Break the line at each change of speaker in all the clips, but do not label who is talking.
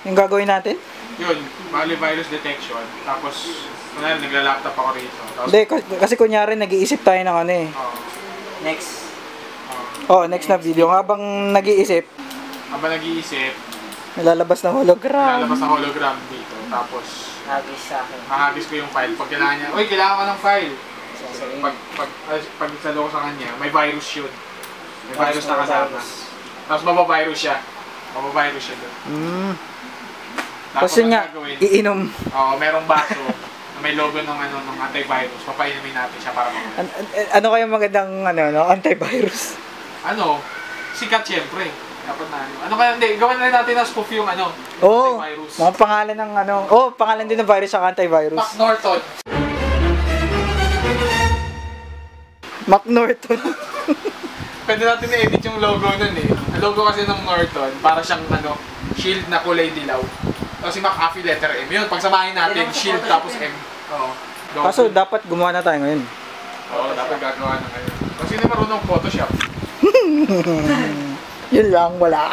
Yung gagawin natin?
Yun, bali virus detection. Tapos, kunwari, nagla-laptop ako rito.
Hindi, kasi kunyari nag-iisip tayo ng ano eh.
Next.
Next na video. Habang nag-iisip, lalabas na hologram.
Dito. Tapos,
Hagis sa akin.
hahagis ko yung file. Pag kailangan niya, uy, kailangan ko ng file. Pag isalo ko sa kanya, may virus yun. May virus na kasama. Tapos mabavirus siya. Mabavirus siya doon.
Tapos yun nga, iinom.
Oo, merong baso na may logo ng antivirus. Papainumin natin siya para
ano kaya magandang antivirus?
Sikat syempre. Dapat na ano kaya, hindi, gawin na rin natin na spoof yung antivirus.
Mga pangalan ng pangalan din ng virus sa antivirus.
Mac Norton.
Mac Norton.
Pwede natin na-edit yung logo nun eh. Ang logo kasi ng Norton, para siyang shield na kulay dilaw. Tapos si McAfee letter M. Yun, pagsamahin natin, shield tapos M. Oo.
Kaso dapat gumawa na tayo ngayon.
Oo, dapat gagawa na ngayon. Kasi hindi marunong Photoshop.
Yun lang, wala.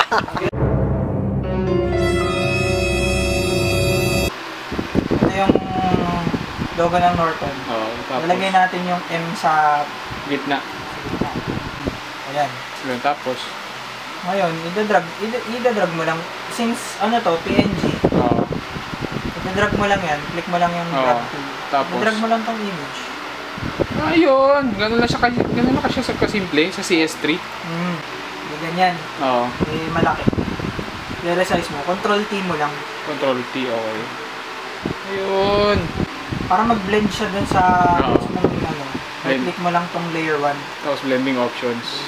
Ito yung logo ng Norton.
Oo, tapos
Lalagay natin yung M sa
gitna.
Ayan.
Yun, tapos
Ngayon, ida-drag mo lang. Since PNG.
Oo.
Ida-drag mo lang yan. Click mo lang yung drag tool.
Tapos
Ida-drag mo lang tong image.
Ayun, ganun lang siya kasimple sa CS3.
Ganyan.
Oo.
Malaki. I-resize mo. Control-T mo lang.
Control-T, okay. Ayun.
Para mag-blend siya dun sa click mo lang tong layer 1.
Tapos blending options.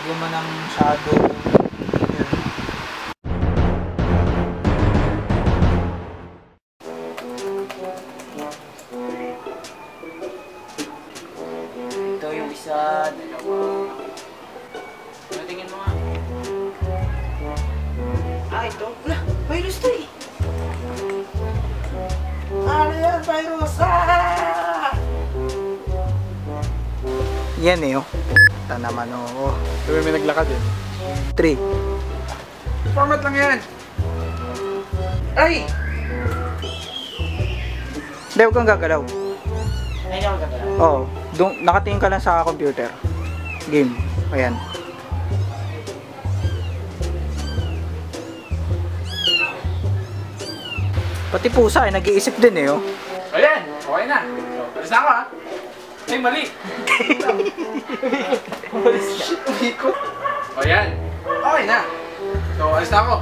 Lagyan mo ng shadow.
Ito yung isa, dalawa. Tingin mo nga. Ito. Wala, virus to eh. Ano yan, virus?
Yan eh, Ito naman,
Sabi may naglakad eh.
3.
Format lang yan.
Ay!
Hindi, huwag kang gagalaw.
Ay, hindi ako gagalaw.
Oo. Nakatingin ka lang sa computer. Game. Ayan. Pati pusa nag-iisip din eh,
Ayan, okay na. Alis na ako ha. Ay, mali.
Shit, umikot.
O yan. Okay na. So, alis na ako.